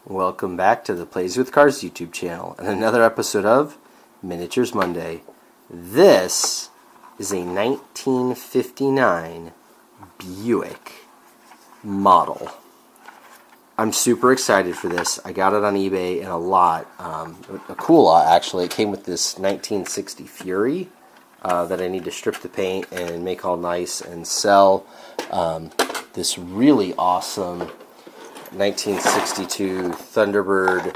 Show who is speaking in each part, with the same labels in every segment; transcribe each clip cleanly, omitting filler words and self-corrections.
Speaker 1: Welcome back to the Plays with Cars YouTube channel and another episode of Miniatures Monday. This is a 1959 Buick model. I'm super excited for this. I got it on eBay in a lot, a cool lot actually. It came with this 1960 Fury that I need to strip the paint and make all nice and sell. This really awesome 1962 Thunderbird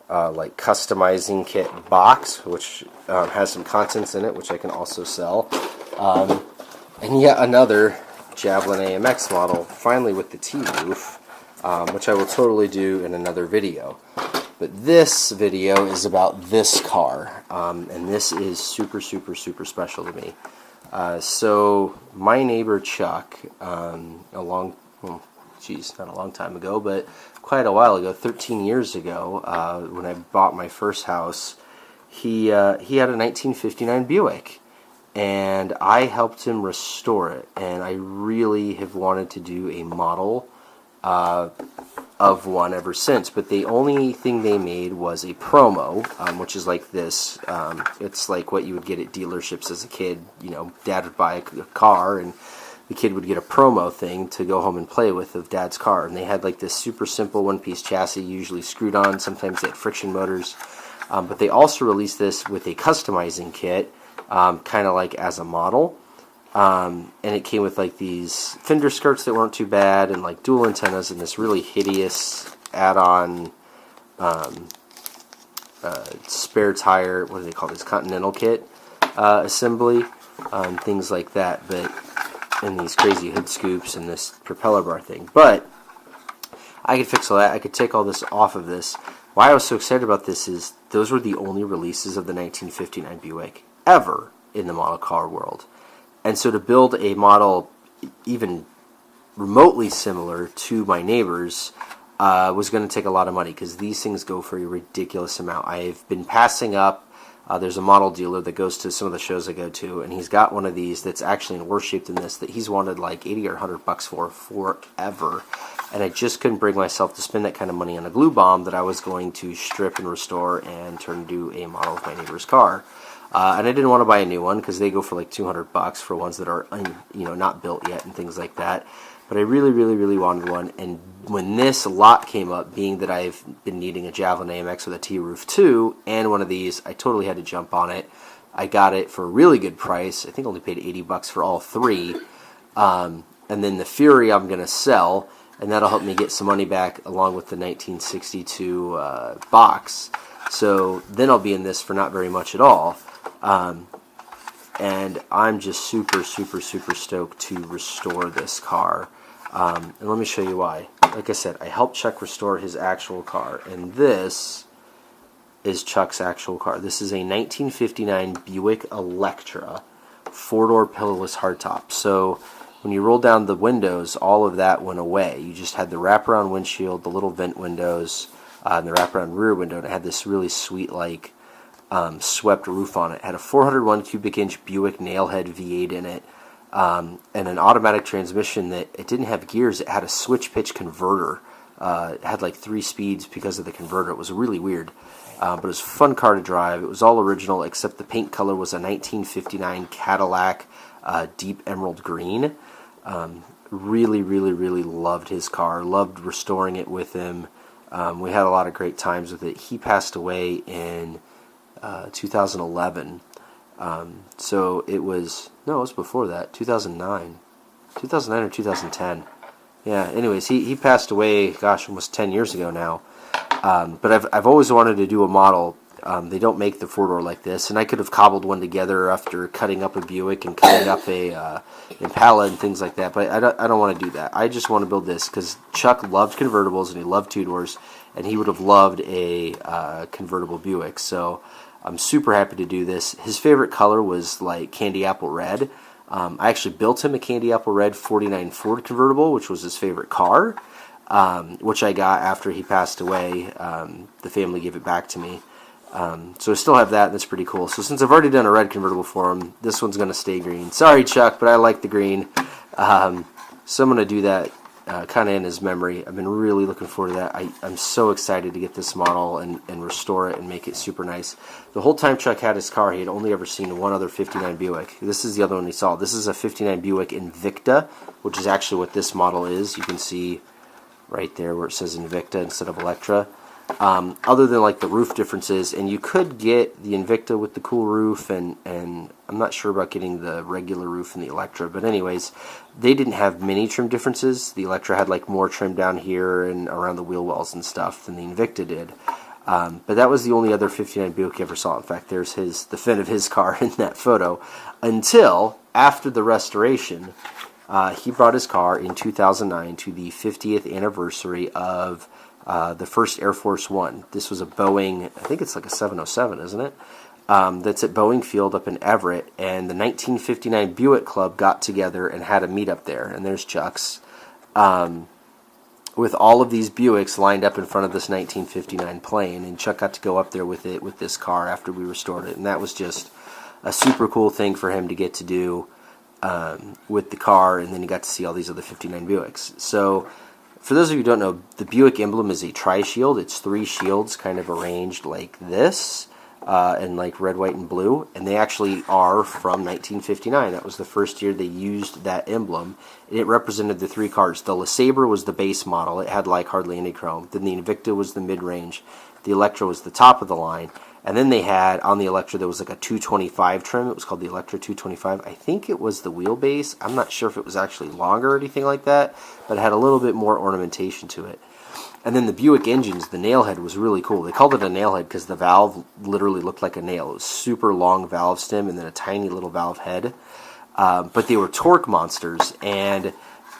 Speaker 1: like customizing kit box, which has some contents in it, which I can also sell. And yet another Javelin AMX model, finally with the T-roof, which I will totally do in another video. But this video is about this car, and this is super special to me. So my neighbor Chuck, not a long time ago, but quite a while ago, 13 years ago, when I bought my first house, he had a 1959 Buick, and I helped him restore it, and I really have wanted to do a model of one ever since, but the only thing they made was a promo, which is like this. It's like what you would get at dealerships as a kid. You know, Dad would buy a car, and the kid would get a promo thing to go home and play with of Dad's car. And they had like this super simple one-piece chassis, usually screwed on. Sometimes they had friction motors. But they also released this with a customizing kit, kind of like as a model. And it came with like these fender skirts that weren't too bad, and like dual antennas, and this really hideous add-on spare tire, what do they call this, Continental kit assembly, things like that. But and these crazy hood scoops and this propeller bar thing. But I could fix all that. I could take all this off of this. Why I was so excited about this is those were the only releases of the 1959 Buick ever in the model car world. And so to build a model even remotely similar to my neighbor's was going to take a lot of money, because these things go for a ridiculous amount. I've been passing up. There's a model dealer that goes to some of the shows I go to, and he's got one of these that's actually in worse shape than this that he's wanted like 80 or 100 bucks for forever. And I just couldn't bring myself to spend that kind of money on a glue bomb that I was going to strip and restore and turn into a model of my neighbor's car. And I didn't want to buy a new one because they go for like 200 bucks for ones that are not built yet and things like that. But I really wanted one, and when this lot came up, being that I've been needing a Javelin AMX with a T-roof too, and one of these, I totally had to jump on it. I got it for a really good price. I think I only paid 80 bucks for all three. And then the Fury I'm going to sell, and that'll help me get some money back along with the 1962 box. So then I'll be in this for not very much at all. And I'm just super stoked to restore this car. And let me show you why. Like I said, I helped Chuck restore his actual car, and this is Chuck's actual car. This is a 1959 Buick Electra, four-door pillarless hardtop. So when you roll down the windows, all of that went away. You just had the wraparound windshield, the little vent windows, and the wraparound rear window, and it had this really sweet, like, swept roof on it. It had a 401 cubic inch Buick nailhead V8 in it, and an automatic transmission that it didn't have gears. It had a switch pitch converter. It had like 3 speeds because of the converter. It was really weird, but it was a fun car to drive. It was all original except the paint color was a 1959 Cadillac deep emerald green. Really loved his car. Loved restoring it with him. We had a lot of great times with it. He passed away in 2011. So it was before that, 2009 or 2010. Yeah, anyways, he passed away, gosh, almost 10 years ago now. But I've always wanted to do a model. They don't make the four-door like this, and I could have cobbled one together after cutting up a Buick and cutting up a Impala and things like that, but I don't want to do that. I just want to build this because Chuck loved convertibles and he loved two-doors, and he would have loved a convertible Buick. So I'm super happy to do this. His favorite color was like candy apple red. I actually built him a candy apple red 49 Ford convertible, which was his favorite car, which I got after he passed away. The family gave it back to me. So I still have that, and that's pretty cool. So since I've already done a red convertible for him, this one's going to stay green. Sorry, Chuck, but I like the green. So I'm going to do that kind of in his memory. I've been really looking forward to that. I'm so excited to get this model and restore it and make it super nice. The whole time Chuck had his car, he had only ever seen one other 59 Buick. This is the other one he saw. This is a 59 Buick Invicta, which is actually what this model is. You can see right there where it says Invicta instead of Electra. Other than like the roof differences, and you could get the Invicta with the cool roof, and I'm not sure about getting the regular roof in the Electra, but anyways, they didn't have many trim differences. The Electra had like more trim down here and around the wheel wells and stuff than the Invicta did. But that was the only other 59 Buick you ever saw. In fact, there's the fin of his car in that photo. Until after the restoration, he brought his car in 2009 to the 50th anniversary of the first Air Force One. This was a Boeing, I think it's like a 707, isn't it? That's at Boeing Field up in Everett, and the 1959 Buick Club got together and had a meetup there, and there's Chuck's, with all of these Buicks lined up in front of this 1959 plane, and Chuck got to go up there with this car after we restored it, and that was just a super cool thing for him to get to do with the car, and then he got to see all these other 59 Buicks. So, for those of you who don't know, the Buick emblem is a tri-shield. It's 3 shields kind of arranged like this, and like red, white, and blue. And they actually are from 1959. That was the first year they used that emblem. And it represented the 3 cars. The LeSabre was the base model. It had like hardly any chrome. Then the Invicta was the mid-range. The Electra was the top of the line. And then they had, on the Electra, there was like a 225 trim. It was called the Electra 225. I think it was the wheelbase. I'm not sure if it was actually longer or anything like that, but it had a little bit more ornamentation to it. And then the Buick engines, the nailhead was really cool. They called it a nailhead because the valve literally looked like a nail. It was super long valve stem and then a tiny little valve head. But they were torque monsters, and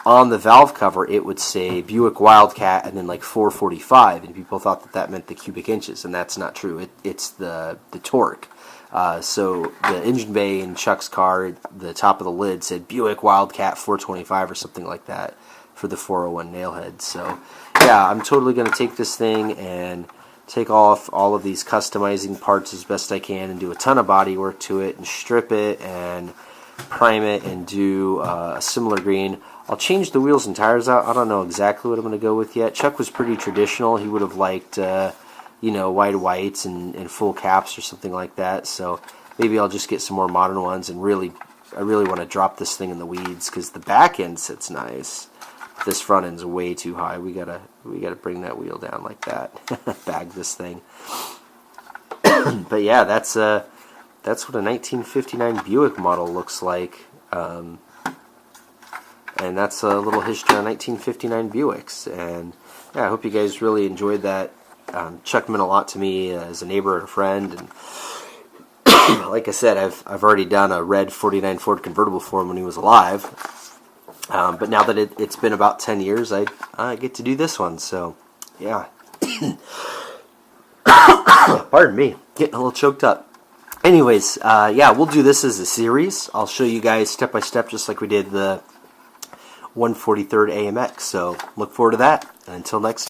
Speaker 1: on the valve cover, it would say Buick Wildcat and then like 445, and people thought that meant the cubic inches, and that's not true. It's the torque. So the engine bay in Chuck's car, the top of the lid said Buick Wildcat 425 or something like that for the 401 nailhead. So yeah, I'm totally going to take this thing and take off all of these customizing parts as best I can and do a ton of body work to it and strip it and prime it and do a similar green. I'll change the wheels and tires out. I don't know exactly what I'm going to go with yet. Chuck was pretty traditional. He would have liked, wide whites and full caps or something like that. So maybe I'll just get some more modern ones. And I really want to drop this thing in the weeds because the back end sits nice. This front end's way too high. We gotta bring that wheel down like that. Bag this thing. But yeah, that's what a 1959 Buick model looks like. And that's a little history on 1959 Buicks. And yeah, I hope you guys really enjoyed that. Chuck meant a lot to me as a neighbor and a friend. And like I said, I've already done a red 49 Ford convertible for him when he was alive. But now that it's been about 10 years, I get to do this one. So yeah. Pardon me, getting a little choked up. Anyways, yeah, we'll do this as a series. I'll show you guys step by step, just like we did the 143rd AMX. So look forward to that. And until next time.